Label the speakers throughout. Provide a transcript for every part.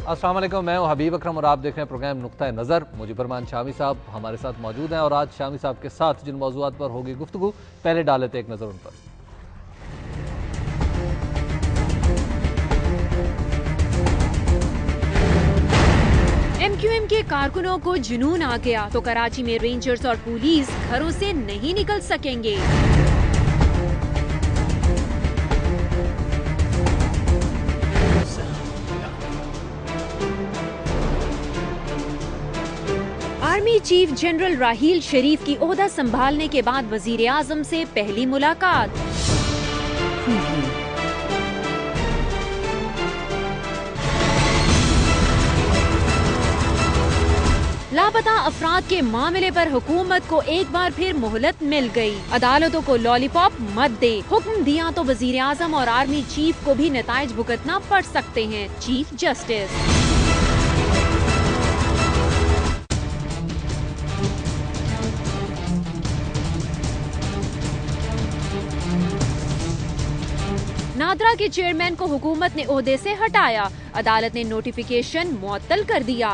Speaker 1: السلام علیکم، میں ہوں حبیب اکرم اور آپ دیکھ رہے ہیں پروگرام نقطہ نظر۔ مجیب الرحمان شامی صاحب ہمارے ساتھ موجود ہیں اور آج شامی صاحب کے ساتھ جن موضوعات پر ہوگی گفتگو، پہلے ڈال لیتے ایک نظر ان پر۔
Speaker 2: ایم کیو ایم کے کارکنوں کو جنون آ گیا تو کراچی میں رینجرز اور پولیس گھروں سے نہیں نکل سکیں گے۔ Army chief general Raheel Sharif کی عہدہ سنبھالنے کے بعد وزیر اعظم سے پہلی ملاقات۔ لاپتہ افراد کے معاملے پر حکومت کو ایک بار پھر مہلت مل گئی۔ عدالتوں کو لالی پاپ مت دے، حکم دیا تو وزیر اعظم اور آرمی چیف کو بھی نتائج بھگتنا پڑ سکتے ہیں، چیف جسٹس۔ نادرا کے چیئرمین کو حکومت نے عہدے سے ہٹایا، عدالت نے نوٹیفیکیشن معطل کر دیا۔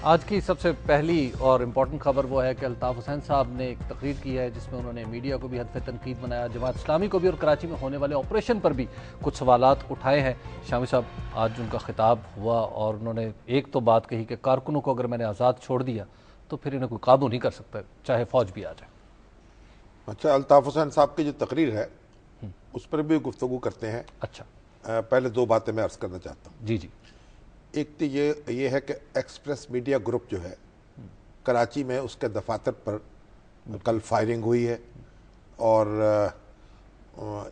Speaker 1: آج کی سب سے پہلی اور امپورٹنٹ خبر وہ ہے کہ الطاف حسین صاحب نے ایک تقریر کی ہے جس میں انہوں نے میڈیا کو بھی ہدف تنقید بنایا، جماعت اسلامی کو بھی، اور کراچی میں ہونے والے آپریشن پر بھی کچھ سوالات اٹھائے ہیں۔ شامی صاحب، آج ان کا خطاب ہوا اور انہوں نے ایک تو بات کہی کہ کارکنوں کو اگر میں نے آزاد چھوڑ دیا تو پھر انہیں کوئی قابو نہیں کر سکتا، چاہے فوج بھی آ جائے۔
Speaker 3: اچھا، الطاف حسین صاحب کی جو تقریر ہے اس پر بھی گفتگو کرتے ہیں۔
Speaker 1: اچھا،
Speaker 3: پہلے دو باتیں میں عرض کرنا چاہتا ہوں۔
Speaker 1: جی جی۔
Speaker 3: ایک تو یہ ہے کہ ایکسپریس میڈیا گروپ جو ہے کراچی میں، اس کے دفاتر پر کل فائرنگ ہوئی ہے اور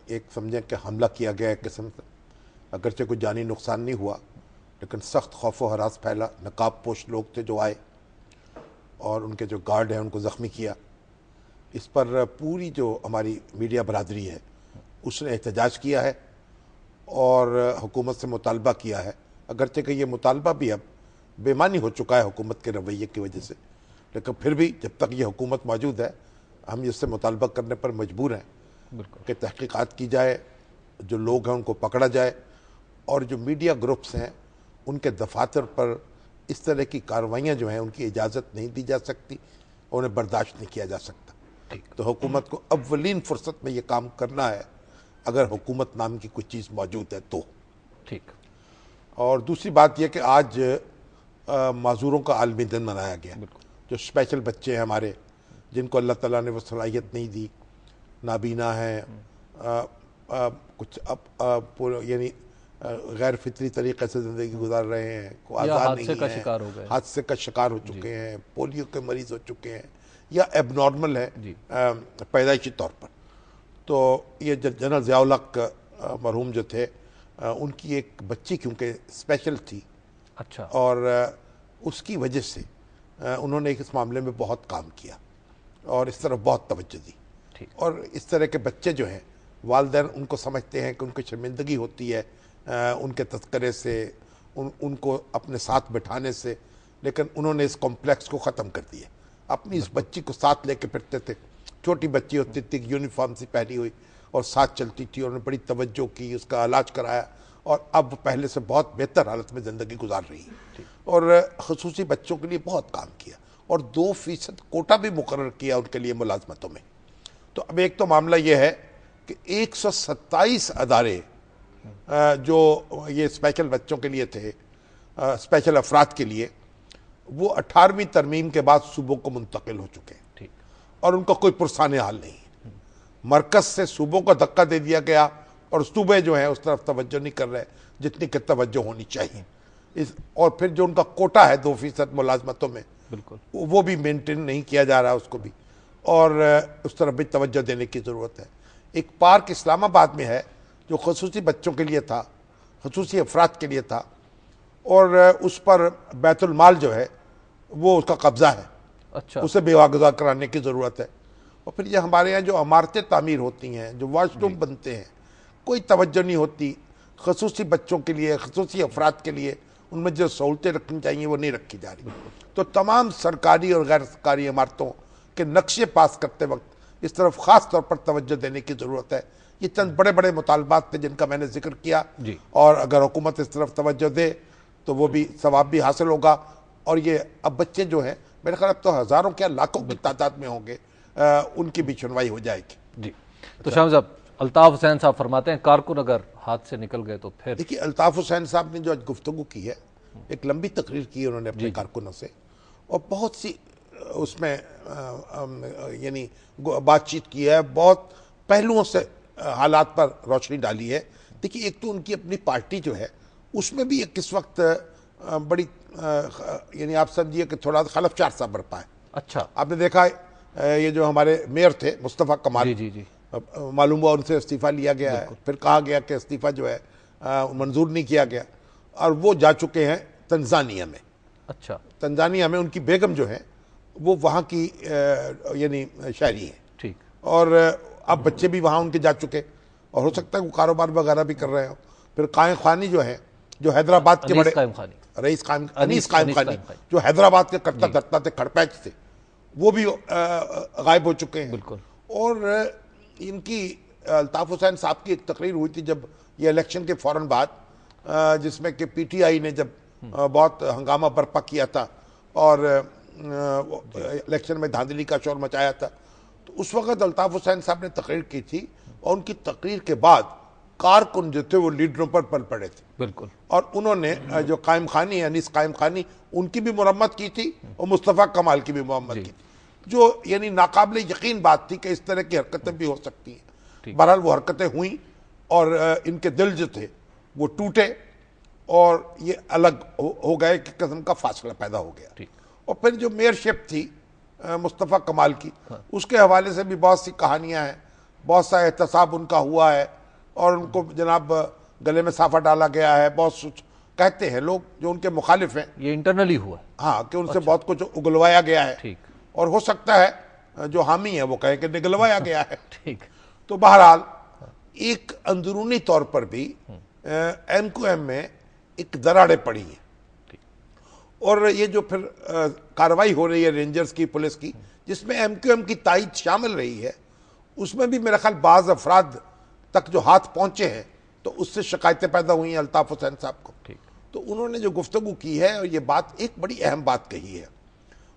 Speaker 3: ایک سمجھیں کہ حملہ کیا گیا ایک قسم سے، اگرچہ کوئی جانی نقصان نہیں ہوا لیکن سخت خوف و ہراس پھیلا۔ نقاب پوش لوگ تھے جو آئے اور ان کے جو گارڈ ہیں ان کو زخمی کیا۔ اس پر پوری جو ہماری میڈیا برادری ہے اس نے احتجاج کیا ہے اور حکومت سے مطالبہ کیا ہے، اگرچہ کہ یہ مطالبہ بھی اب بے معنی ہو چکا ہے حکومت کے رویے کی وجہ سے، لیکن پھر بھی جب تک یہ حکومت موجود ہے ہم اس سے مطالبہ کرنے پر مجبور ہیں کہ تحقیقات کی جائے، جو لوگ ہیں ان کو پکڑا جائے، اور جو میڈیا گروپس ہیں ان کے دفاتر پر اس طرح کی کارروائیاں جو ہیں ان کی اجازت نہیں دی جا سکتی، انہیں برداشت نہیں کیا جا سکتا۔ تو حکومت کو اولین فرصت میں یہ کام کرنا ہے اگر حکومت نام کی کوئی چیز موجود ہے تو۔
Speaker 1: ٹھیک۔
Speaker 3: اور دوسری بات یہ کہ آج معذوروں کا عالمی دن منایا گیا، جو اسپیشل بچے ہیں ہمارے جن کو اللہ تعالیٰ نے وہ صلاحیت نہیں دی، نابینا ہیں، کچھ یعنی غیر فطری طریقے سے زندگی گزار رہے ہیں، کوئی آزاد نہیں ہیں، حادثے کا شکار ہو چکے ہیں، پولیو کے مریض ہو چکے ہیں یا ایب نارمل ہے پیدائشی طور پر۔ تو یہ جنرل ضیاء الحق مرحوم جو تھے ان کی ایک بچی کیونکہ اسپیشل تھی،
Speaker 1: اچھا،
Speaker 3: اور اس کی وجہ سے انہوں نے اس معاملے میں بہت کام کیا اور اس طرف بہت توجہ دی۔ اور اس طرح کے بچے جو ہیں والدین ان کو سمجھتے ہیں کہ ان کی شرمندگی ہوتی ہے ان کے تذکرے سے، ان کو اپنے ساتھ بٹھانے سے، لیکن انہوں نے اس کمپلیکس کو ختم کر دیا۔ اپنی اس بچی کو ساتھ لے کے پھرتے تھے، چھوٹی بچی ہوتی تھی، یونیفارم سی پہنی ہوئی اور ساتھ چلتی تھی، اور انہوں نے بڑی توجہ کی، اس کا علاج کرایا اور اب پہلے سے بہت بہتر حالت میں زندگی گزار رہی ہے، اور خصوصی بچوں کے لیے بہت کام کیا اور 2% کوٹا بھی مقرر کیا ان کے لیے ملازمتوں میں۔ تو اب ایک تو معاملہ یہ ہے کہ 127 ادارے جو یہ اسپیشل بچوں کے لیے تھے، اسپیشل افراد کے لیے، وہ 18ویں ترمیم کے بعد صوبوں کو منتقل ہو چکے ہیں اور ان کا کوئی پرسان حال نہیں۔ مرکز سے صوبوں کو دھکا دے دیا گیا اور صوبے جو ہیں اس طرف توجہ نہیں کر رہے جتنی کہ توجہ ہونی چاہیے، اور پھر جو ان کا کوٹا ہے 2% ملازمتوں میں وہ بھی مینٹین نہیں کیا جا رہا اس کو بھی، اور اس طرف بھی توجہ دینے کی ضرورت ہے۔ ایک پارک اسلام آباد میں ہے جو خصوصی بچوں کے لیے تھا، خصوصی افراد کے لیے تھا، اور اس پر بیت المال جو ہے وہ اس کا قبضہ ہے، اسے بے واگزار کرانے کی ضرورت ہے۔ اور پھر یہ ہمارے یہاں جو عمارتیں تعمیر ہوتی ہیں، جو واش روم بنتے ہیں، کوئی توجہ نہیں ہوتی خصوصی بچوں کے لیے، خصوصی افراد کے لیے، ان میں جو سہولتیں رکھنی چاہیے وہ نہیں رکھی جا رہی۔ تو تمام سرکاری اور غیر سرکاری عمارتوں کے نقشے پاس کرتے وقت اس طرف خاص طور پر توجہ دینے کی ضرورت ہے۔ یہ چند بڑے بڑے مطالبات تھے جن کا میں نے ذکر کیا
Speaker 1: جی.
Speaker 3: اور اگر حکومت اس طرف توجہ دے تو وہ بھی ثواب بھی حاصل ہوگا. اور یہ اب بچے جو ہیں میرے خیال اب تو ہزاروں کیا لاکھوں کی تعداد میں ہوں گے, ان کی بھی سنوائی ہو جائے گی.
Speaker 1: جی. تو شاہ صاحب, الطاف حسین صاحب فرماتے ہیں کارکن اگر ہاتھ سے نکل گئے تو پھر
Speaker 3: دیکھیے الطاف حسین صاحب نے جو آج گفتگو کی ہے, ایک لمبی تقریر کی انہوں نے اپنے کارکنوں سے, اور بہت سی اس میں یعنی بات چیت کی ہے, بہت پہلوؤں سے حالات پر روشنی ڈالی ہے. دیکھیے ایک تو ان کی اپنی پارٹی جو ہے اس میں بھی ایک اس وقت بڑی یعنی آپ سمجھیے کہ تھوڑا خلف چار سا برپا ہے.
Speaker 1: اچھا,
Speaker 3: آپ نے دیکھا یہ جو ہمارے میئر تھے مصطفیٰ کمال,
Speaker 1: جی جی
Speaker 3: معلوم ہوا ان سے استعفیٰ لیا گیا ہے, پھر کہا گیا کہ استعفیٰ جو ہے منظور نہیں کیا گیا, اور وہ جا چکے ہیں تنزانیہ میں.
Speaker 1: اچھا,
Speaker 3: تنزانیہ میں ان کی بیگم جو ہے وہ وہاں کی یعنی شہری ہیں,
Speaker 1: ٹھیک,
Speaker 3: اور اب بچے بھی وہاں ان کے جا چکے, اور ہو سکتا ہے وہ کاروبار وغیرہ بھی کر رہے ہوں. پھر قائم خانی جو ہے جو حیدرآباد کے بڑے انیس قائم خانی جو حیدرآباد کے کرتا دھرتا تھے, کھڑپیچ تھے, وہ بھی غائب ہو چکے ہیں.
Speaker 1: بالکل.
Speaker 3: اور ان کی الطاف حسین صاحب کی ایک تقریر ہوئی تھی جب یہ الیکشن کے فوراً بعد, جس میں کہ پی ٹی آئی نے جب بہت ہنگامہ برپا کیا تھا اور الیکشن میں دھاندلی کا شور مچایا تھا, تو اس وقت الطاف حسین صاحب نے تقریر کی تھی, اور ان کی تقریر کے بعد کارکن جو تھے وہ لیڈروں پر پل پڑے تھے.
Speaker 1: بالکل.
Speaker 3: اور انہوں نے جو قائم خانی ہے انیس قائم خانی, ان کی بھی مرمت کی تھی اور مصطفیٰ کمال کی بھی مرمت کی تھی, جو یعنی ناقابل یقین بات تھی کہ اس طرح کی حرکتیں بھی ہو سکتی ہیں. بہرحال وہ حرکتیں ہوئیں اور ان کے دل جو تھے وہ ٹوٹے اور یہ الگ ہو گئے, کہ قسم کا فاصلہ پیدا ہو گیا. اور پھر جو میئر شپ تھی مصطفیٰ کمال کی, اس کے حوالے سے بھی بہت سی کہانیاں ہیں, بہت سا احتساب ان کا ہوا ہے, اور ان کو جناب گلے میں صافہ ڈالا گیا ہے. بہت کچھ کہتے ہیں لوگ جو ان کے مخالف ہیں,
Speaker 1: یہ انٹرنلی ہوا,
Speaker 3: ہاں, کہ ان سے بہت کچھ اگلوایا گیا ہے.
Speaker 1: ٹھیک.
Speaker 3: اور ہو سکتا ہے جو حامی ہیں وہ کہیں کہ نگلوایا گیا ہے.
Speaker 1: ٹھیک.
Speaker 3: تو بہرحال ایک اندرونی طور پر بھی ایم کیو ایم میں ایک دراڑیں پڑی ہیں, اور یہ جو پھر کارروائی ہو رہی ہے رینجرز کی, پولیس کی, جس میں ایم کیو ایم کی تائید شامل رہی ہے, اس میں بھی میرا خیال بعض افراد تک جو ہاتھ پہنچے ہیں تو اس سے شکایتیں پیدا ہوئی ہیں الطاف حسین صاحب کو. تو انہوں نے جو گفتگو کی ہے, اور یہ بات ایک بڑی اہم بات کہی ہے,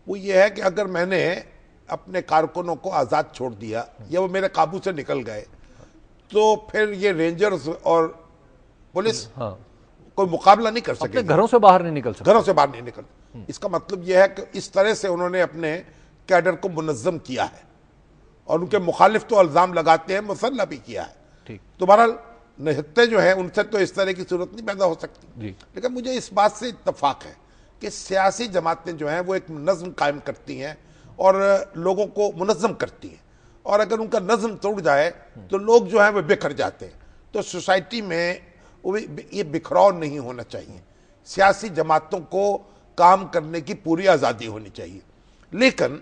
Speaker 3: وہ یہ ہے کہ اگر میں نے اپنے کارکنوں کو آزاد چھوڑ دیا یا وہ میرے قابو سے نکل گئے تو پھر یہ رینجرز اور پولیس کوئی مقابلہ نہیں کر سکے,
Speaker 1: گھروں سے باہر نہیں نکل سکتے,
Speaker 3: گھروں سے باہر نہیں نکل. اس کا مطلب یہ ہے کہ اس طرح سے انہوں نے اپنے کیڈر کو منظم کیا ہے, اور ان کے مخالف تو الزام لگاتے ہیں, مسلح بھی کیا ہے. تو بہرحال نہتے جو ہیں ان سے تو اس طرح کی صورت نہیں پیدا ہو سکتی. لیکن مجھے اس بات سے اتفاق ہے کہ سیاسی جماعتیں جو ہیں وہ ایک نظم قائم کرتی ہیں اور لوگوں کو منظم کرتی ہیں, اور اگر ان کا نظم توڑ جائے تو لوگ جو ہیں وہ بکھر جاتے ہیں. تو سوسائٹی میں یہ بکھراؤ نہیں ہونا چاہیے. سیاسی جماعتوں کو کام کرنے کی پوری آزادی ہونی چاہیے, لیکن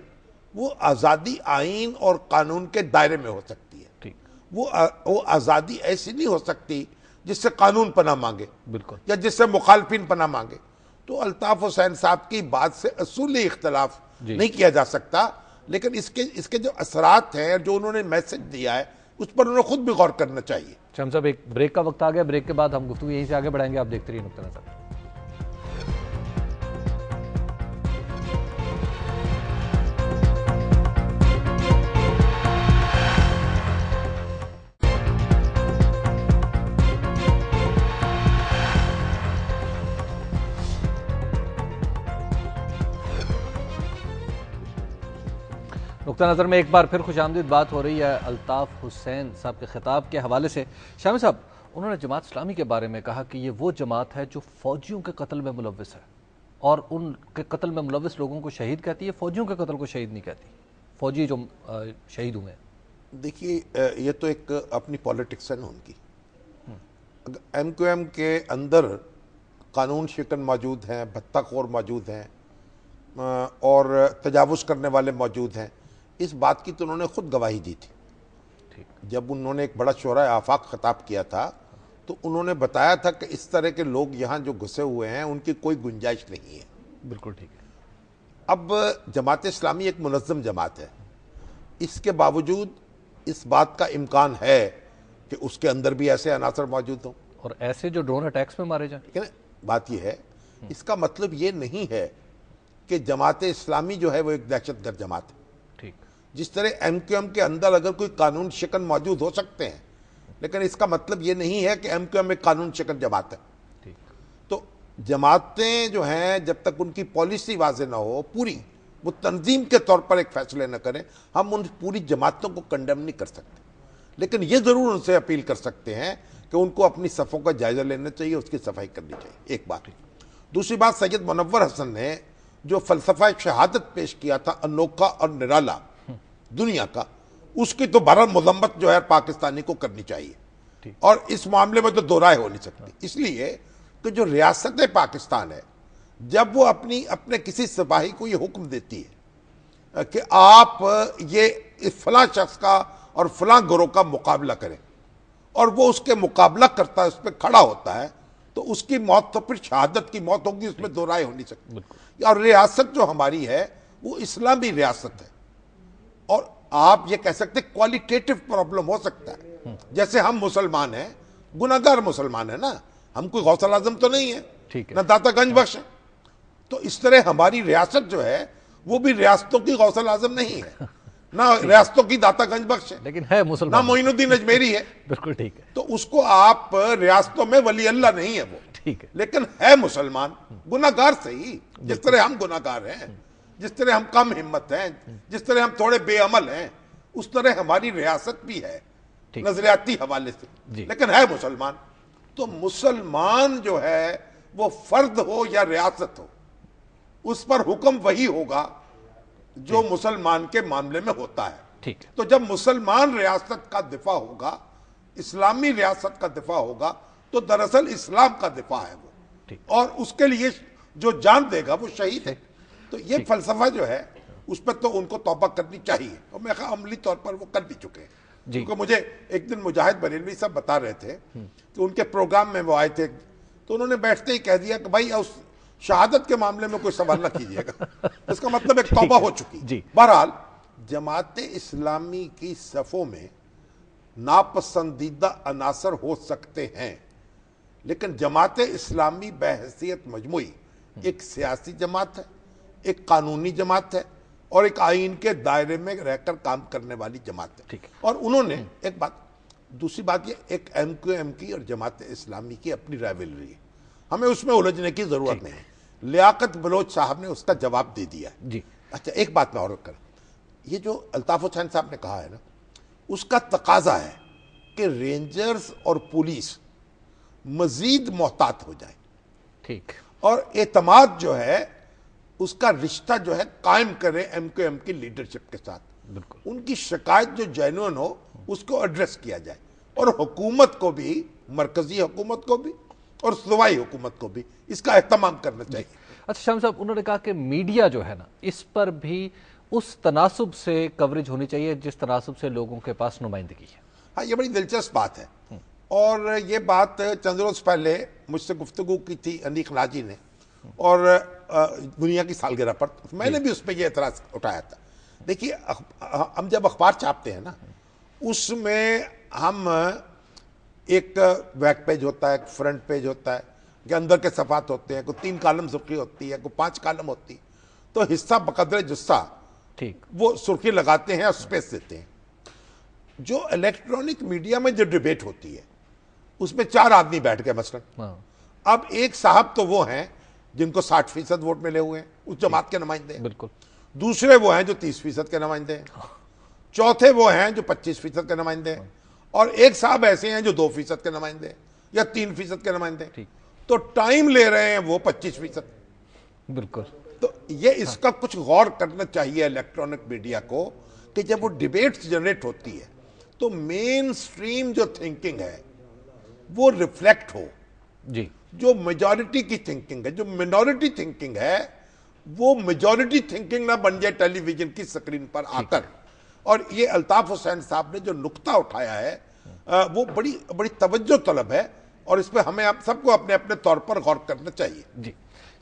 Speaker 3: وہ آزادی آئین اور قانون کے دائرے میں ہو سکتی ہے. وہ آزادی ایسی نہیں ہو سکتی جس سے قانون پناہ مانگے, بالکل, یا جس سے مخالفین پناہ مانگے. تو الطاف حسین صاحب کی بات سے اصولی اختلاف نہیں کیا جا سکتا, لیکن اس کے جو اثرات ہیں جو انہوں نے میسج دیا ہے اس پر انہوں نے خود بھی غور کرنا چاہیے.
Speaker 1: شام صاحب ایک بریک کا وقت آ گیا, بریک کے بعد ہم گفتگو یہیں سے آگے بڑھائیں گے. آپ دیکھتے رہیے نقطہ نظر. نقطہ نظر میں ایک بار پھر خوش آمدید بات ہو رہی ہے الطاف حسین صاحب کے خطاب کے حوالے سے. شامی صاحب, انہوں نے جماعت اسلامی کے بارے میں کہا کہ یہ وہ جماعت ہے جو فوجیوں کے قتل میں ملوث ہے, اور ان کے قتل میں ملوث لوگوں کو شہید کہتی ہے, فوجیوں کے قتل کو شہید نہیں کہتی, فوجی جو شہید ہوئے ہیں.
Speaker 3: دیکھیے یہ تو ایک اپنی پالیٹکس ہے نا ان کی. ایم کیو ایم کے اندر قانون شکن موجود ہیں, بھتہ خور موجود ہیں, اور تجاوز کرنے والے موجود ہیں. اس بات کی تو انہوں نے خود گواہی دی تھی. جب انہوں نے ایک بڑا شورائے آفاق خطاب کیا تھا تو انہوں نے بتایا تھا کہ اس طرح کے لوگ یہاں جو گھسے ہوئے ہیں ان کی کوئی گنجائش نہیں ہے.
Speaker 1: بالکل ٹھیک ہے.
Speaker 3: اب جماعت اسلامی ایک منظم جماعت ہے, اس کے باوجود اس بات کا امکان ہے کہ اس کے اندر بھی ایسے عناصر موجود ہوں
Speaker 1: اور ایسے جو ڈرون اٹیکس میں مارے جائیں.
Speaker 3: بات یہ ہے اس کا مطلب یہ نہیں ہے کہ جماعت اسلامی جو ہے وہ ایک دہشت گرد جماعت ہے.
Speaker 1: ٹھیک.
Speaker 3: جس طرح ایم کیو ایم کے اندر اگر کوئی قانون شکن موجود ہو سکتے ہیں لیکن اس کا مطلب یہ نہیں ہے کہ ایم کیو ایم ایک قانون شکن جماعت ہے.
Speaker 1: ٹھیک.
Speaker 3: تو جماعتیں جو ہیں جب تک ان کی پالیسی واضح نہ ہو پوری وہ تنظیم کے طور پر ایک فیصلے نہ کریں ہم ان پوری جماعتوں کو کنڈیم نہیں کر سکتے لیکن یہ ضرور ان سے اپیل کر سکتے ہیں کہ ان کو اپنی صفوں کا جائزہ لینا چاہیے اس کی صفائی کرنی چاہیے. ایک بات. دوسری بات سید منور حسن نے جو فلسفہ شہادت پیش کیا تھا انوکھا اور نرالا دنیا کا اس کی تو بھرم مذمت جو ہے پاکستانی کو کرنی چاہیے اور اس معاملے میں تو دو رائے ہو نہیں سکتی. اس لیے کہ جو ریاست پاکستان ہے جب وہ اپنے کسی سپاہی کو یہ حکم دیتی ہے کہ آپ یہ فلاں شخص کا اور فلاں گروہ کا مقابلہ کریں اور وہ اس کے مقابلہ کرتا ہے اس پہ کھڑا ہوتا ہے تو اس کی موت تو پھر شہادت کی موت ہوگی اس میں دو رائے ہو نہیں سکتی. اور ریاست جو ہماری ہے وہ اسلامی ریاست ہے اور آپ یہ کہہ سکتے کوالیٹیٹیو پرابلم ہو سکتا ہے. جیسے ہم مسلمان ہیں گناہگار مسلمان ہیں نا ہم کوئی غوث اعظم تو نہیں ہے نہ داتا گنج بخش ہے تو اس طرح ہماری ریاست جو ہے وہ بھی ریاستوں کی غوث اعظم نہیں ہے نہ ریاستوں کی داتا گنج بخش ہے
Speaker 1: لیکن ہے مسلمان
Speaker 3: نہ معین الدین اجمیری ہے.
Speaker 1: بالکل ٹھیک ہے.
Speaker 3: تو اس کو آپ ریاستوں میں ولی اللہ نہیں ہے وہ
Speaker 1: ٹھیک ہے
Speaker 3: لیکن ہے مسلمان گناہگار صحیح جس طرح ہم گناہگار ہیں جس طرح ہم کم ہمت ہیں جس طرح ہم تھوڑے بے عمل ہیں اس طرح ہماری ریاست بھی ہے نظریاتی حوالے سے لیکن ہے مسلمان. تو مسلمان جو ہے وہ فرد ہو یا ریاست ہو اس پر حکم وہی ہوگا جو مسلمان کے معاملے میں ہوتا ہے. تو جب مسلمان ریاست کا دفاع ہوگا اسلامی ریاست کا دفاع ہوگا تو دراصل اسلام کا دفاع ہے وہ اور اس کے لیے جو جان دے گا وہ شہید ہے. تو یہ فلسفہ جو ہے اس پہ تو ان کو توبہ کرنی چاہیے اور میں عملی طور پر وہ کر بھی چکے ہیں. کیونکہ مجھے ایک دن مجاہد بریلوی صاحب بتا رہے تھے کہ ان کے پروگرام میں وہ آئے تھے تو انہوں نے بیٹھتے ہی کہہ دیا کہ بھائی اس شہادت کے معاملے میں کوئی سوال نہ کیجیے گا. اس کا مطلب ایک توبہ ہو چکی. بہرحال جماعت اسلامی کی صفوں میں ناپسندیدہ عناصر ہو سکتے ہیں لیکن جماعت اسلامی بحیثیت مجموعی ایک سیاسی جماعت ہے ایک قانونی جماعت ہے اور ایک آئین کے دائرے میں رہ کر کام کرنے والی جماعت ہے. اور انہوں نے ایک بات دوسری بات یہ ایک ایم کیو ایم کی اور جماعت اسلامی کی اپنی رائیولری ہے ہمیں اس میں الجھنے کی ضرورت نہیں ہے. لیاقت بلوچ صاحب نے اس کا جواب دے دیا ہے. اچھا ایک بات میں اور کروں یہ جو الطاف حسین صاحب نے کہا ہے نا اس کا تقاضا ہے کہ رینجرز اور پولیس مزید محتاط ہو جائے
Speaker 1: ٹھیک
Speaker 3: اور اعتماد جو ہے اس کا رشتہ جو ہے قائم کریں ایم کیو ایم کی لیڈرشپ کے ساتھ.
Speaker 1: بالکل
Speaker 3: ان کی شکایت جو جینوئن ہو اس کو ایڈریس کیا جائے اور حکومت کو بھی مرکزی حکومت کو بھی اور صوبائی حکومت کو بھی اس کا اہتمام کرنا چاہیے.
Speaker 1: اچھا شام صاحب انہوں نے کہا کہ میڈیا جو ہے نا اس پر بھی اس تناسب سے کوریج ہونی چاہیے جس تناسب سے لوگوں کے پاس نمائندگی ہے.
Speaker 3: ہاں یہ بڑی دلچسپ بات ہے اور یہ بات چند روز پہلے مجھ سے گفتگو کی تھی انیق ناجی نے اور دنیا کی سالگرہ پر میں نے بھی اس پہ یہ اعتراض اٹھایا تھا. دیکھیے ہم جب اخبار چھاپتے ہیں نا اس میں ہم ایک بیک پیج ہوتا ہے ایک فرنٹ پیج ہوتا ہے کہ اندر کے صفحات ہوتے ہیں کوئی 3 کالم سرخی ہوتی ہے کوئی 5 کالم ہوتی تو حصہ بقدر جسہ
Speaker 1: ٹھیک
Speaker 3: وہ سرخی لگاتے ہیں اور سپیس دیتے ہیں. جو الیکٹرانک میڈیا میں جو ڈیبیٹ ہوتی ہے اس میں 4 آدمی بیٹھ گئے مثلا اب ایک صاحب تو وہ ہیں جن کو 60% ووٹ ملے ہوئے ہیں اس جماعت کے نمائندے ہیں.
Speaker 1: بالکل.
Speaker 3: دوسرے وہ ہیں جو 30% کے نمائندے ہیں. چوتھے وہ ہیں جو 25% کے نمائندے ہیں اور ایک صاحب ایسے ہیں جو 2% کے نمائندے ہیں یا 3% کے نمائندے ہیں. تو ٹائم لے رہے ہیں وہ 25%.
Speaker 1: بالکل.
Speaker 3: تو یہ اس کا کچھ غور کرنا چاہیے الیکٹرانک میڈیا کو کہ جب وہ ڈیبیٹس جنریٹ ہوتی ہے تو مین سٹریم جو تھنکنگ ہے وہ ریفلیکٹ ہو.
Speaker 1: جی
Speaker 3: جو میجورٹی کی تھنکنگ ہے جو منورٹی تھنکنگ ہے وہ میجورٹی تھنکنگ نہ بن جائے ٹیلی ویژن کی سکرین پر آ کر. اور یہ الطاف حسین صاحب نے جو نقطہ اٹھایا ہے وہ بڑی توجہ طلب ہے اور اس پہ ہمیں آپ سب کو اپنے اپنے طور پر غور کرنا چاہیے.
Speaker 1: جی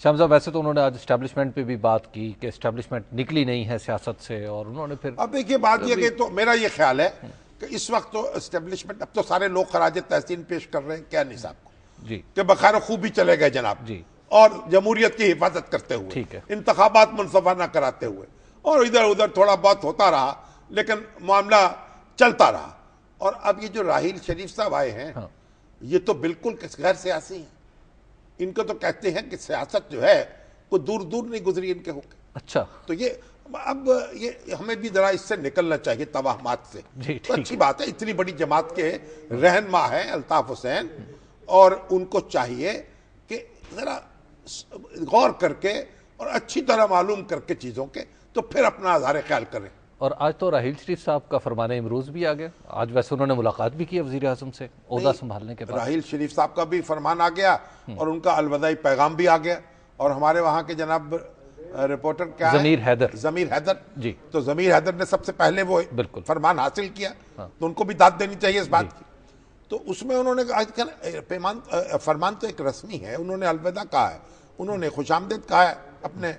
Speaker 1: شام صاحب ویسے تو انہوں نے آج اسٹیبلشمنٹ پہ بھی بات کی کہ اسٹیبلشمنٹ نکلی نہیں ہے سیاست سے اور انہوں نے پھر
Speaker 3: اب دیکھیے بات یہ کہ تو میرا یہ خیال ہے کہ اس وقت تو اسٹیبلشمنٹ، اب تو سارے لوگ خراج تحسین پیش کر رہے ہیں کیانی صاحب کو
Speaker 1: جی
Speaker 3: کہ بخیر خوبی چلے گئے جناب،
Speaker 1: جی،
Speaker 3: اور جمہوریت کی حفاظت کرتے ہوئے،
Speaker 1: ٹھیک ہے،
Speaker 3: انتخابات منصفانہ نہ کراتے ہوئے، اور ادھر ادھر تھوڑا بہت ہوتا رہا لیکن معاملہ چلتا رہا. اور اب یہ جو راحیل شریف صاحب آئے ہیں یہ تو بالکل غیر سیاسی ہیں. ان کو تو کہتے ہیں کہ سیاست جو ہے کوئی دور دور نہیں گزری ان کے ہو کے.
Speaker 1: اچھا،
Speaker 3: تو یہ اب یہ ہمیں بھی ذرا اس سے نکلنا چاہیے توہمات سے.
Speaker 1: جی
Speaker 3: تو
Speaker 1: ٹھیک
Speaker 3: اچھی بات ہے، اتنی بڑی جماعت کے رہنما ہیں الطاف حسین، اور ان کو چاہیے کہ ذرا غور کر کے اور اچھی طرح معلوم کر کے چیزوں کے تو پھر اپنا اظہار خیال کریں.
Speaker 1: اور آج تو راحیل شریف صاحب کا فرمان امروز بھی آ گیا. آج ویسے انہوں نے ملاقات بھی کی وزیر اعظم سے عہدہ سنبھالنے کے بعد.
Speaker 3: راحیل شریف صاحب کا بھی فرمان آ گیا اور ان کا الوداعی پیغام بھی آ گیا. اور ہمارے وہاں کے جناب رپورٹر کیا ہے؟ ضمیر حیدر
Speaker 1: جی.
Speaker 3: تو ضمیر حیدر نے سب سے پہلے وہ
Speaker 1: بالکل
Speaker 3: فرمان حاصل کیا، تو ان کو بھی داد دینی چاہیے اس بات کی. تو اس میں انہوں نے فرمان تو ایک رسمی ہے، انہوں نے الوداع کہا ہے، انہوں نے خوش آمدید کہا ہے اپنے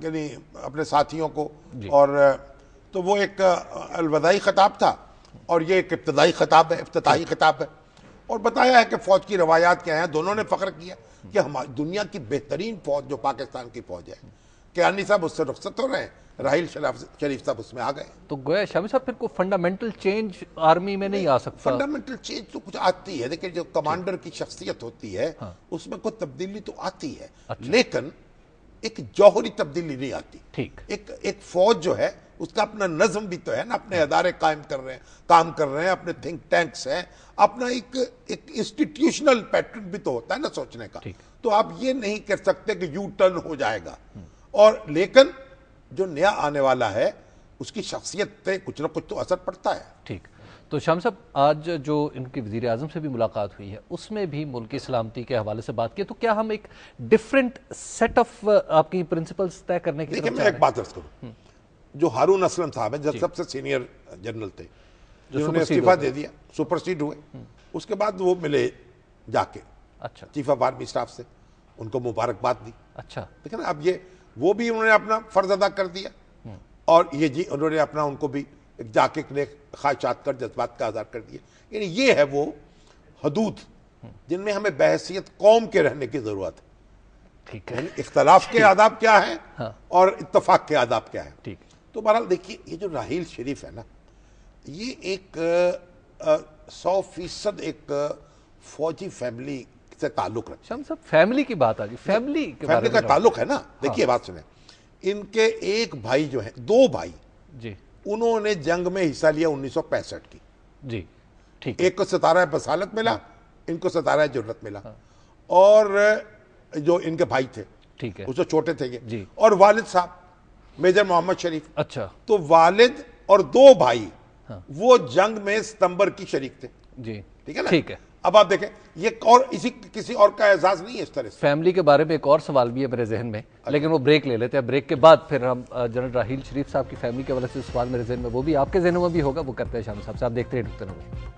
Speaker 3: یعنی اپنے ساتھیوں کو. اور تو وہ ایک الوداعی خطاب تھا اور یہ ایک ابتدائی خطاب ہے، افتتاحی خطاب ہے. اور بتایا ہے کہ فوج کی روایات کیا ہیں. دونوں نے فخر کیا کہ ہماری دنیا کی بہترین فوج جو پاکستان کی فوج ہے، کیانی صاحب اس سے رخصت ہو رہے ہیں، راحیل شریف صاحب اس میں آ گئے.
Speaker 1: تو گویا شامی صاحب پھر کوئی فنڈامنٹل چینج آرمی میں نہیں آ سکتا؟
Speaker 3: فنڈامنٹل چینج تو کچھ آتی ہے، دیکھیں جو کمانڈر کی شخصیت ہوتی ہے اس میں کوئی تبدیلی تو آتی ہے، لیکن ایک جوہری تبدیلی نہیں آتی.
Speaker 1: ٹھیک.
Speaker 3: ایک فوج جو ہے اس کا اپنا نظم بھی تو ہے نا، اپنے ادارے قائم کر رہے ہیں، کام کر رہے ہیں، اپنے تھنک ٹینکس ہیں، اپنا ایک انسٹیٹیوشنل پیٹرن بھی تو ہوتا ہے نا سوچنے کا. تو آپ یہ نہیں کر سکتے کہ یو ٹرن ہو جائے گا. اور لیکن جو نیا آنے والا ہے اس کی شخصیت پہ کچھ نہ کچھ تو اثر پڑتا ہے.
Speaker 1: ٹھیک. تو شام صاحب آج جو ان کی وزیر اعظم سے بھی ملاقات ہوئی ہے اس میں بھی ملکی سلامتی کے حوالے سے بات کی، تو کیا ہم ایک ڈیفرنٹ سیٹ آف آپ کی پرنسپلز طے کرنے کی؟
Speaker 3: دیکھیں میں ایک بات عرض کروں، جو ہارون اسلم صاحب ہیں جو سب سے سینئر جنرل تھے، جنہوں نے استعفیٰ دے دیا، سپر سیڈ ہوئے، اس کے بعد وہ ملے جا کے
Speaker 1: اچھا
Speaker 3: چیف آف آرمی اسٹاف سے، ان کو مبارکباد دی.
Speaker 1: اچھا.
Speaker 3: دیکھیں نا اب یہ وہ بھی انہوں نے اپنا فرض ادا کر دیا، اور یہ جی انہوں نے اپنا ان کو بھی جا کے خواہشات کر جذبات کا اظہار کر دیا. یعنی یہ ہے وہ حدود جن میں ہمیں بحیثیت قوم کے رہنے کی ضرورت ہے.
Speaker 1: ٹھیک ہے.
Speaker 3: یعنی اختلاف کے آداب کیا ہیں اور اتفاق کے آداب کیا ہیں.
Speaker 1: ٹھیک.
Speaker 3: تو بہرحال دیکھیے یہ جو راحیل شریف ہے نا، یہ ایک 100% ایک فوجی فیملی سے تعلق رکھتا ہے.
Speaker 1: شام صاحب فیملی کی بات آ گئی، فیملی
Speaker 3: کا تعلق ہے نا. دیکھیے بات سنیں، ان کے ایک بھائی جو ہیں، دو بھائی
Speaker 1: جی،
Speaker 3: انہوں نے جنگ میں حصہ لیا 1965 کی.
Speaker 1: جی ٹھیک.
Speaker 3: ایک کو ستارہ بصالت ملا، ان کو ستارہ جرت ملا. اور جو ان کے بھائی تھے
Speaker 1: ٹھیک ہے
Speaker 3: اس سے چھوٹے تھے یہ.
Speaker 1: جی.
Speaker 3: اور والد صاحب میجر محمد شریف.
Speaker 1: اچھا.
Speaker 3: تو والد اور دو بھائی وہ جنگ میں ستمبر کی شریک تھے.
Speaker 1: جی
Speaker 3: ٹھیک ہے نا.
Speaker 1: ٹھیک ہے.
Speaker 3: اب آپ دیکھیں یہ اور کسی اور کا اعزاز نہیں ہے اس طرح سے.
Speaker 1: فیملی کے بارے میں ایک اور سوال بھی ہے میرے ذہن میں، لیکن وہ بریک لے لیتے ہیں. بریک کے بعد پھر ہم جنرل راحیل شریف صاحب کی فیملی کے حوالے سے سوال میرے ذہن میں وہ بھی آپ کے ذہنوں میں بھی ہوگا، وہ کرتے ہیں شام صاحب سے. آپ دیکھتے ہیں ڈھکتے رہو.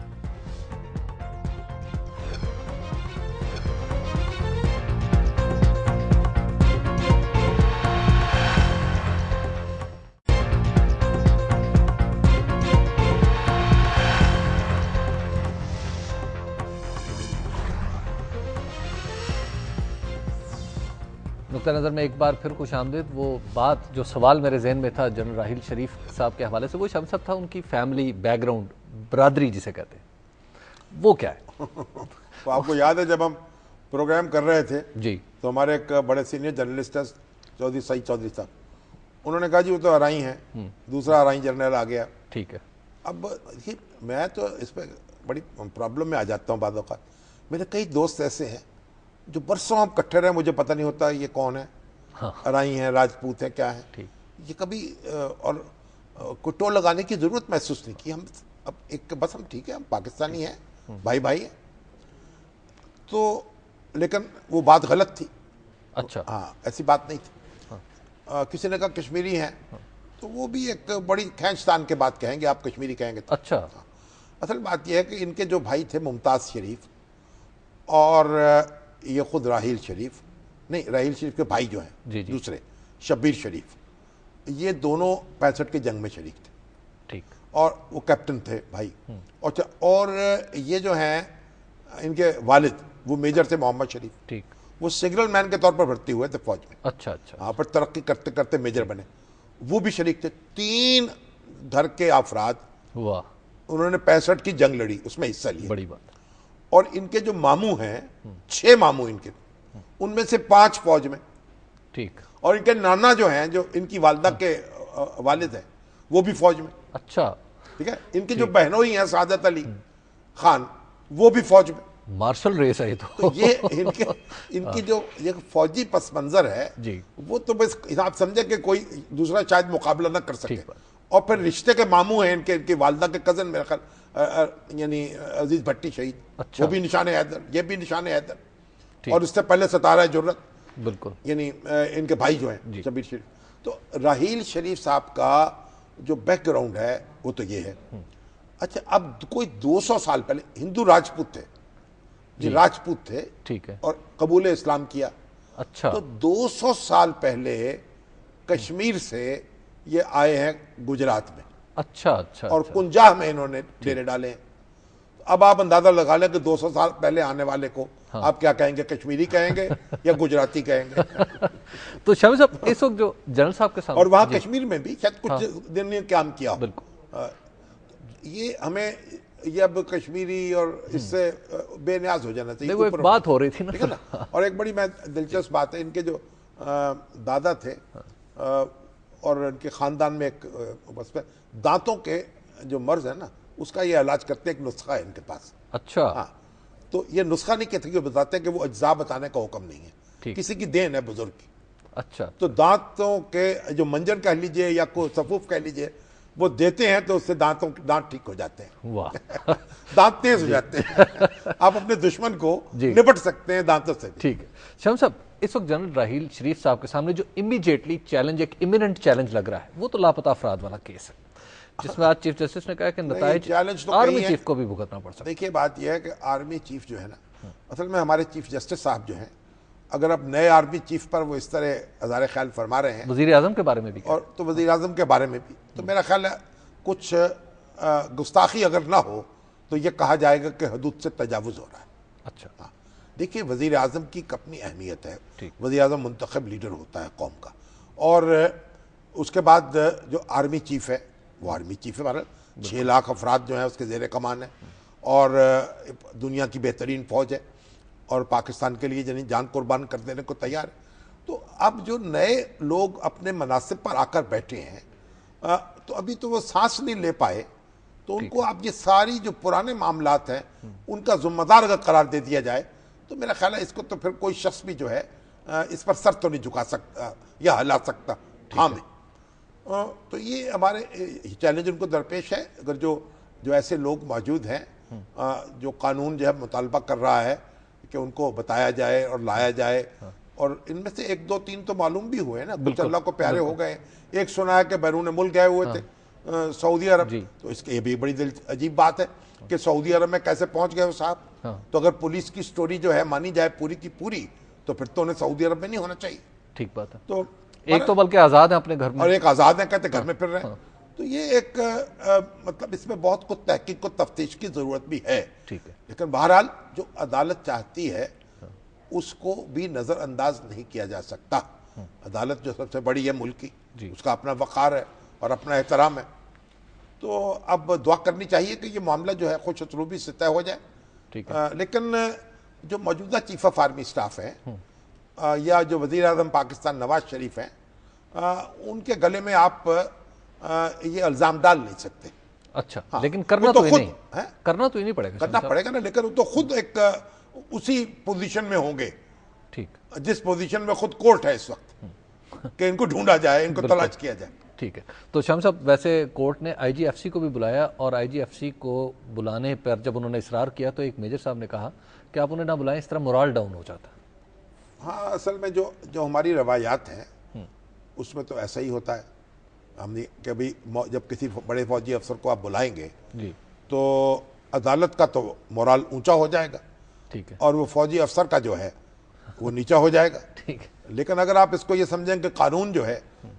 Speaker 1: نقطہ نظر میں ایک بار پھر خوش آمدید. وہ بات جو سوال میرے ذہن میں تھا جنرل راحیل شریف صاحب کے حوالے سے، وہ شام صاحب تھا ان کی فیملی بیک گراؤنڈ، برادری جسے کہتے ہیں، وہ کیا ہے؟
Speaker 3: تو آپ کو یاد ہے جب ہم پروگرام کر رہے تھے
Speaker 1: جی
Speaker 3: تو ہمارے ایک بڑے سینئر جرنلسٹ ہیں چودھری سعید چودھری صاحب، انہوں نے کہا جی وہ تو ارائی ہیں، دوسرا ارائی جنرل آ گیا.
Speaker 1: ٹھیک ہے.
Speaker 3: اب میں تو اس پہ بڑی پرابلم میں آ جاتا ہوں بعض اوقات. میرے کئی دوست ایسے ہیں جو برسوں ہم کٹھے رہے، مجھے پتہ نہیں ہوتا یہ کون ہے، ارائی ہیں، راجپوت ہیں، کیا ہے. یہ کبھی اور کوئی ٹول لگانے کی ضرورت محسوس نہیں کی. ہم اب ایک بس ہم ٹھیک ہے، ہم پاکستانی ہیں، بھائی بھائی ہیں. تو لیکن وہ بات غلط تھی.
Speaker 1: اچھا.
Speaker 3: ہاں ایسی بات نہیں تھی. کسی نے کہا کشمیری ہیں تو وہ بھی ایک بڑی کھینچتان کے بات کہیں گے، آپ کشمیری کہیں گے.
Speaker 1: اچھا.
Speaker 3: اصل بات یہ ہے کہ ان کے جو بھائی تھے ممتاز شریف اور یہ خود راحیل شریف، نہیں راحیل شریف کے بھائی جو ہیں دوسرے شبیر شریف، یہ دونوں 65 کے جنگ میں شریک تھے.
Speaker 1: ٹھیک.
Speaker 3: اور وہ کیپٹن تھے بھائی. اور یہ جو ہیں ان کے والد وہ میجر تھے محمد شریف,
Speaker 1: ٹھیک,
Speaker 3: وہ سگنل مین کے طور پر بھرتی ہوئے تھے فوج میں.
Speaker 1: اچھا اچھا,
Speaker 3: وہاں پر ترقی کرتے کرتے میجر بنے, وہ بھی شریک تھے. 3 گھر کے افراد,
Speaker 1: واہ,
Speaker 3: انہوں نے 65 کی جنگ لڑی, اس میں حصہ لیا.
Speaker 1: بڑی بات.
Speaker 3: اور ان کے جو ماموں ہیں 6 ماموں ان کے, ان میں سے 5 فوج میں.
Speaker 1: ٹھیک,
Speaker 3: اور ان کے نانا جو ہیں, جو ان کی والدہ کے والد ہیں, وہ بھی فوج میں.
Speaker 1: اچھا,
Speaker 3: ٹھیک ہے. ان کی جو بہنوئی ہیں سعادت علی خان, وہ بھی فوج میں.
Speaker 1: مارشل ریس ہے یہ
Speaker 3: تو یہ ان کی جو یہ فوجی پس منظر ہے
Speaker 1: جی,
Speaker 3: وہ تو بس آپ سمجھے کہ کوئی دوسرا شاید مقابلہ نہ کر سکے.
Speaker 1: ٹھیک بات.
Speaker 3: اور پھر رشتے کے ماموں ہیں ان کی والدہ کے کزن میرے خیال یعنی عزیز بھٹی شہید,
Speaker 1: اچھا,
Speaker 3: وہ بھی نشان حیدر, یہ بھی نشان حیدر.
Speaker 1: ٹھیک.
Speaker 3: اور اس سے پہلے ستارہ جرت,
Speaker 1: بالکل,
Speaker 3: یعنی ان کے بھائی جو ہیں شبیر شریف. تو راحیل شریف صاحب کا جو بیک گراؤنڈ ہے وہ تو یہ ہے. اچھا, اب کوئی 200 سال پہلے ہندو راجپوت تھے, یہ راجپوت تھے,
Speaker 1: ٹھیک ہے,
Speaker 3: اور قبول اسلام کیا.
Speaker 1: اچھا,
Speaker 3: تو 200 سال پہلے کشمیر سے یہ آئے ہیں گجرات میں,
Speaker 1: اچھا اچھا,
Speaker 3: اور کنجاہ میں انہوں نے ڈیرے ڈالے ہیں. اب آپ اندازہ لگا لیں کہ 200 سال پہلے آنے والے کو آپ کیا کہیں گے, کشمیری کہیں گے یا گجراتی کہیں گے.
Speaker 1: تو شامی صاحب اس وقت جو جنرل صاحب کے سامنے,
Speaker 3: اور وہاں کشمیر میں بھی شاید کچھ دن نے کام کیا.
Speaker 1: بالکل,
Speaker 3: یہ ہمیں یہ اب کشمیری اور اس سے بے نیاز ہو جانا چاہیے.
Speaker 1: وہ ایک بات ہو رہی تھی
Speaker 3: ٹھیک ہے نا. اور ایک بڑی میں دلچسپ بات ہے, ان کے جو دادا تھے اور ان کے خاندان میں ایک دانتوں کے جو مرض ہے نا, اس کا یہ علاج کرتے ہیں, ایک نسخہ ہے ان کے پاس.
Speaker 1: اچھا,
Speaker 3: ہاں, تو یہ نسخہ نہیں کہتے کہ بتاتے ہیں کہ وہ اجزاء بتانے کا حکم نہیں ہے, کسی کی دین ہے بزرگ کی.
Speaker 1: اچھا,
Speaker 3: تو دانتوں کے جو منجن کہہ لیجئے یا کوئی صفوف کہہ لیجئے, وہ دیتے ہیں تو اس سے دانت ٹھیک ہو جاتے ہیں.
Speaker 1: واہ,
Speaker 3: دانت تیز ہو جاتے ہیں. آپ اپنے دشمن کو نپٹ سکتے ہیں دانتوں سے.
Speaker 1: ٹھیک ہے. شام صاحب اس وقت جنرل راحیل شریف صاحب کے سامنے جو امیجیٹلی چیلنج, ایک امیمنٹ چیلنج لگ رہا ہے, وہ تو لاپتہ افراد والا کیس ہے, جس میں آج چیف جسٹس نے کہا کہ نتائج آرمی چیف کو بھی بھگتنا پڑ سکتا ہے.
Speaker 3: دیکھیے بات یہ ہے کہ آرمی چیف جو ہے نا, اصل میں ہمارے چیف جسٹس صاحب جو ہیں, اگر اب نئے آرمی چیف پر وہ اس طرح اظہار خیال فرما رہے ہیں,
Speaker 1: وزیر اعظم کے بارے میں بھی,
Speaker 3: اور تو وزیر اعظم کے بارے میں بھی, تو میرا خیال ہے کچھ گستاخی اگر نہ ہو تو یہ کہا جائے گا کہ حدود سے تجاوز ہو رہا ہے.
Speaker 1: اچھا,
Speaker 3: دیکھیے وزیر اعظم کی اپنی اہمیت ہے. وزیر اعظم منتخب لیڈر ہوتا ہے قوم کا, اور اس کے بعد جو آرمی چیف ہے وہ آرمی چیف ہے. 6 لاکھ افراد جو ہیں اس کے زیر کمان ہیں, اور دنیا کی بہترین فوج ہے, اور پاکستان کے لیے یعنی جان قربان کر دینے کو تیار ہے. تو اب جو نئے لوگ اپنے مناصب پر آ کر بیٹھے ہیں, تو ابھی تو وہ سانس نہیں لے پائے, تو ان کو اب یہ ساری جو پرانے معاملات ہیں ان کا ذمہ دار اگر قرار دے دیا جائے, تو میرا خیال ہے اس کو تو پھر کوئی شخص بھی جو ہے اس پر سر تو نہیں جھکا سکتا یا ہلا سکتا. ہاں میں تو یہ ہمارے چیلنج ان کو درپیش ہے. اگر جو ایسے لوگ موجود ہیں جو قانون جو ہے مطالبہ کر رہا ہے کہ ان کو بتایا جائے اور لایا جائے, اور ان میں سے 1 2 3 تو معلوم بھی ہوئے نا, کچھ اللہ کو پیارے ہو گئے. ایک سنا ہے کہ بیرون ملک گئے ہوئے تھے سعودی عرب, تو اس کے یہ بھی بڑی عجیب بات ہے کہ سعودی عرب میں کیسے پہنچ گئے وہ صاحب. تو اگر پولیس کی سٹوری جو ہے مانی جائے پوری کی پوری, تو پھر تو انہیں سعودی عرب میں نہیں ہونا چاہیے.
Speaker 1: ٹھیک بات ہے.
Speaker 3: تو
Speaker 1: ایک تو بلکہ آزاد ہیں اپنے گھر میں,
Speaker 3: اور ایک آزاد ہیں کہتے گھر میں پھر رہے ہیں. تو یہ ایک مطلب اس میں بہت کچھ تحقیق کو تفتیش کی ضرورت بھی ہے.
Speaker 1: ٹھیک ہے,
Speaker 3: لیکن بہرحال جو عدالت چاہتی ہے اس کو بھی نظر انداز نہیں کیا جا سکتا. عدالت جو سب سے بڑی ہے ملک کی, اس کا اپنا وقار ہے اور اپنا احترام ہے. تو اب دعا کرنی چاہیے کہ یہ معاملہ جو ہے خوش اسلوبی سے طے ہو جائے. لیکن جو موجودہ چیف آف آرمی اسٹاف ہے یا جو وزیر اعظم پاکستان نواز شریف ہیں, ان کے گلے میں آپ یہ الزام ڈال نہیں سکتے.
Speaker 1: اچھا, لیکن کرنا تو ہی نہیں پڑے گا.
Speaker 3: کرنا پڑے گا نا, لیکن وہ تو خود ایک اسی پوزیشن میں ہوں گے,
Speaker 1: ٹھیک,
Speaker 3: جس پوزیشن میں خود کورٹ ہے اس وقت, کہ ان کو ڈھونڈا جائے, ان کو تلاش کیا جائے.
Speaker 1: ٹھیک ہے. تو شام صاحب ویسے کورٹ نے آئی جی ایف سی کو بھی بلایا, اور آئی جی ایف سی کو بلانے پر جب انہوں نے اصرار کیا تو ایک میجر صاحب نے کہا کہ آپ انہیں نہ بلائیں, اس طرح مورال ڈاؤن ہو جاتا ہے.
Speaker 3: ہاں, اصل میں جو ہماری روایات ہیں اس میں تو ایسا ہی ہوتا ہے. ہم نے کہ ابھی جب کسی بڑے فوجی افسر کو آپ بلائیں گے تو عدالت کا تو مورال اونچا ہو جائے گا,
Speaker 1: ٹھیک ہے,
Speaker 3: اور وہ فوجی افسر کا جو ہے وہ نیچا ہو جائے گا.
Speaker 1: ٹھیک ہے.
Speaker 3: لیکن اگر آپ اس کو یہ سمجھیں کہ قانون جو ہے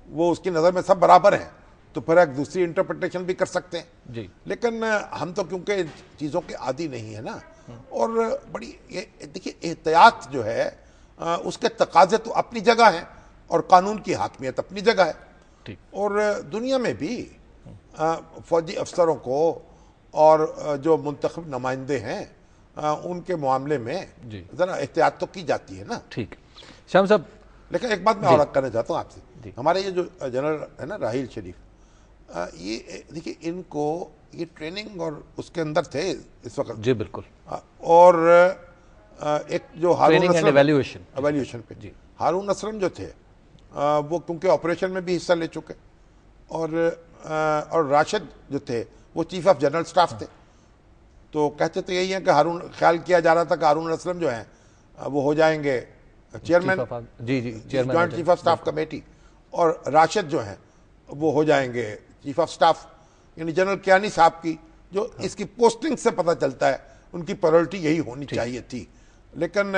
Speaker 3: وہ اس کی نظر میں سب برابر ہیں, تو پھر ایک دوسری انٹرپریٹیشن بھی کر سکتے ہیں
Speaker 1: جی
Speaker 3: لیکن ہم تو کیونکہ ان چیزوں کے عادی نہیں ہے نا, اور بڑی دیکھیے احتیاط جو ہے اس کے تقاضے تو اپنی جگہ ہیں اور قانون کی حاکمیت اپنی جگہ ہے.
Speaker 1: ٹھیک.
Speaker 3: اور دنیا میں بھی فوجی افسروں کو اور جو منتخب نمائندے ہیں ان کے معاملے میں
Speaker 1: جی
Speaker 3: ذرا احتیاط تو کی جاتی ہے نا.
Speaker 1: ٹھیک. شاہم صاحب
Speaker 3: لیکن ایک بات میں اور کرنا چاہتا ہوں آپ سے,
Speaker 1: جی.
Speaker 3: ہمارے یہ جو جنرل ہے نا راحیل شریف, یہ دیکھیے ان کو یہ ٹریننگ اور اس کے اندر تھے اس وقت.
Speaker 1: جی بالکل.
Speaker 3: اور ایک جو ہارون اسلم
Speaker 1: ایویلیوشن
Speaker 3: پہ جی ہارون اسلم جو تھے وہ کیونکہ آپریشن میں بھی حصہ لے چکے, اور راشد جو تھے وہ چیف آف جنرل سٹاف تھے. تو کہتے تو یہی ہیں کہ خیال کیا جا رہا تھا کہ ہارون اسلم جو ہیں وہ ہو جائیں گے chairman, joint chief of staff committee, اور راشد جو ہیں وہ ہو جائیں گے چیف آف سٹاف. یعنی جنرل کیانی صاحب کی جو اس کی پوسٹنگ سے پتہ چلتا ہے ان کی پرائورٹی یہی ہونی چاہیے تھی, لیکن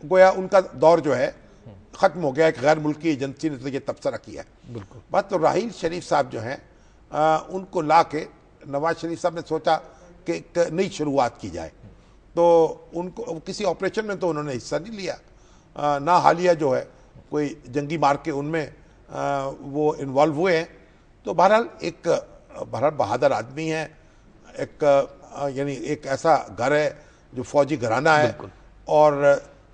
Speaker 3: گویا ان کا دور جو ہے ختم ہو گیا. ایک غیر ملکی ایجنسی نے تو یہ تبصرہ کیا ہے.
Speaker 1: بالکل.
Speaker 3: بات تو راحیل شریف صاحب جو ہیں ان کو لا کے نواز شریف صاحب نے سوچا کہ ایک نئی شروعات کی جائے, تو ان کو کسی آپریشن میں تو انہوں نے حصہ نہیں لیا, نہ حالیہ جو ہے کوئی جنگی مارکے ان میں وہ انوالو ہوئے ہیں. تو بہرحال بہادر آدمی ہے, یعنی ایک ایسا گھر ہے جو فوجی گھرانہ ہے اور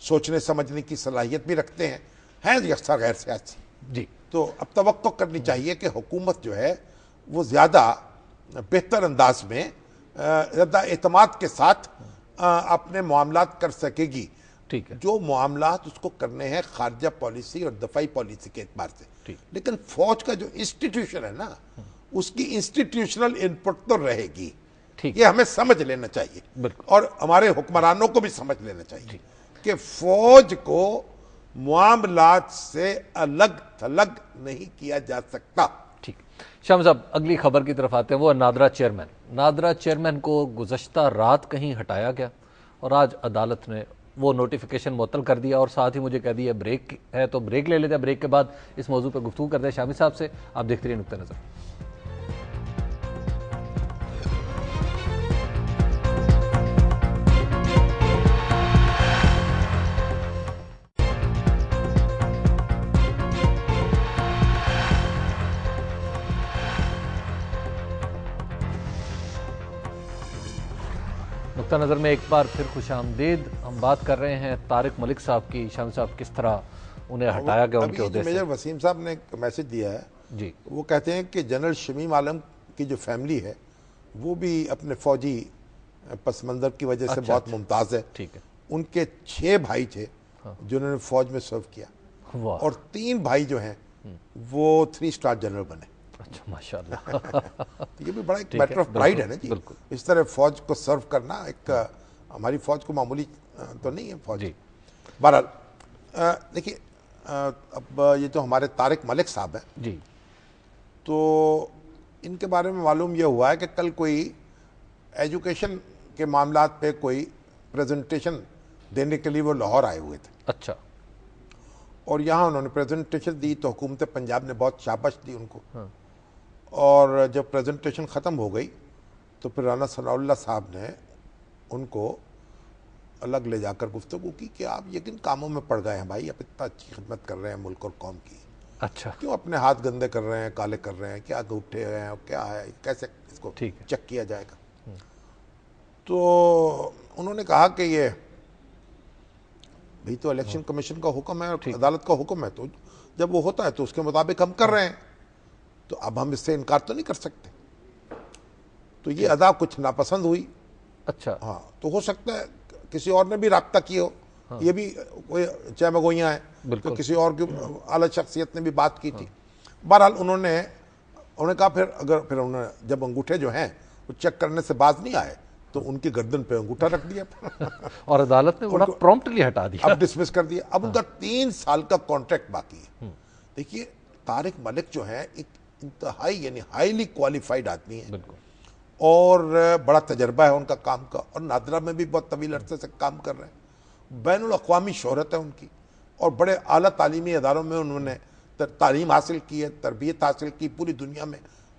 Speaker 3: سوچنے سمجھنے کی صلاحیت بھی رکھتے ہیں یکساں غیر سیاسی.
Speaker 1: جی.
Speaker 3: تو اب توقع کرنی چاہیے کہ حکومت جو ہے وہ زیادہ بہتر انداز میں زیادہ اعتماد کے ساتھ اپنے معاملات کر سکے گی.
Speaker 1: ٹھیک ہے.
Speaker 3: جو معاملات اس کو کرنے ہیں خارجہ پالیسی اور دفاعی پالیسی کے اعتبار سے, لیکن فوج کا جو انسٹیٹیوشن ہے نا اس کی انسٹیٹیوشنل انپٹ تو رہے گی. یہ ہمیں سمجھ لینا چاہیے اور ہمارے حکمرانوں کو بھی سمجھ لینا چاہیے کہ فوج کو معاملات سے الگ تھلگ نہیں کیا جا سکتا.
Speaker 1: ٹھیک. شاہم صاحب اگلی خبر کی طرف آتے ہیں, وہ نادرا چیئرمین کو گزشتہ رات کہیں ہٹایا گیا اور آج عدالت نے وہ نوٹیفیکیشن معطل کر دیا, اور ساتھ ہی مجھے کہہ دیا بریک ہے تو بریک لے لیتے ہیں, بریک کے بعد اس موضوع پہ گفتگو کرتے ہیں شامی صاحب سے. آپ دیکھتے رہیے نقطہ نظر. نقطہ نظر میں ایک بار پھر خوش آمدید. ہم بات کر رہے ہیں طارق ملک صاحب کی. شامی صاحب کس طرح انہیں ہٹایا گیا ان کے عہدے سے.
Speaker 3: میجر وسیم صاحب نے ایک میسج دیا ہے
Speaker 1: جی.
Speaker 3: وہ کہتے ہیں کہ جنرل شمیم عالم کی جو فیملی ہے وہ بھی اپنے فوجی پس منظر کی وجہ سے بہت ممتاز ہے.
Speaker 1: ٹھیک ہے.
Speaker 3: ان کے 6 بھائی تھے جنہوں نے فوج میں سرو کیا, اور 3 بھائی جو ہیں وہ 3 اسٹار جنرل بنے.
Speaker 1: اچھا ماشاءاللہ.
Speaker 3: یہ بھی بڑا ایک میٹر آف پرائڈ ہے نا جی. اس طرح فوج کو سرو کرنا ایک ہماری فوج کو معمولی تو نہیں ہے فوج. بہرحال دیکھیے اب یہ جو ہمارے طارق ملک صاحب ہیں
Speaker 1: جی,
Speaker 3: تو ان کے بارے میں معلوم یہ ہوا ہے کہ کل کوئی ایجوکیشن کے معاملات پہ کوئی پریزنٹیشن دینے کے لیے وہ لاہور آئے ہوئے تھے.
Speaker 1: اچھا.
Speaker 3: اور یہاں انہوں نے پریزنٹیشن دی تو حکومت پنجاب نے بہت شاباش دی ان کو. اور جب پریزنٹیشن ختم ہو گئی تو پھر رانا ثناء اللہ صاحب نے ان کو الگ لے جا کر گفتگو کی کہ آپ یہ کن کاموں میں پڑ گئے ہیں بھائی, آپ اتنا اچھی خدمت کر رہے ہیں ملک اور قوم کی,
Speaker 1: اچھا
Speaker 3: کیوں اپنے ہاتھ گندے کر رہے ہیں, کالے کر رہے ہیں, کیا اٹھے ہوئے ہیں, کیا ہے, کیسے اس کو چیک کیا جائے گا. تو انہوں نے کہا کہ یہ بھی تو الیکشن کمیشن کا حکم ہے اور عدالت کا حکم ہے, تو جب وہ ہوتا ہے تو اس کے مطابق ہم کر رہے ہیں, تو اب ہم اس سے انکار تو نہیں کر سکتے. تو یہ ادا کچھ ناپسند ہوئی.
Speaker 1: اچھا.
Speaker 3: ہاں, تو ہو سکتا ہے کسی اور نے بھی رابطہ کیا ہو, یہ بھی کوئی چہمگوئیاں ہیں, تو کسی اور کی اعلیٰ شخصیت نے بھی بات کی تھی. بہرحال انہوں نے کہا پھر انہوں نے جب انگوٹھے جو ہیں وہ چیک کرنے سے باز نہیں آئے تو ان کی گردن پہ انگوٹھا رکھ دیا
Speaker 1: اور عدالت نے بڑا پرومپٹلی ہٹا دیا,
Speaker 3: اب ڈسمس کر دیا. اب ان کا 3 سال کا کانٹریکٹ باقی ہے. دیکھیے طارق ملک جو ہے ایک انتہائی یعنی ہائیلی کوالیفائڈ آدمی ہے, اور بڑا تجربہ ہے ان کا کام کا, اور نادرا میں بھی بہت طویل عرصے سے کام کر رہے ہیں. بین الاقوامی شہرت ہے ان کی, اور بڑے اعلیٰ تعلیمی اداروں میں انہوں نے تعلیم حاصل کی ہے, تربیت حاصل کی, پوری دنیا میں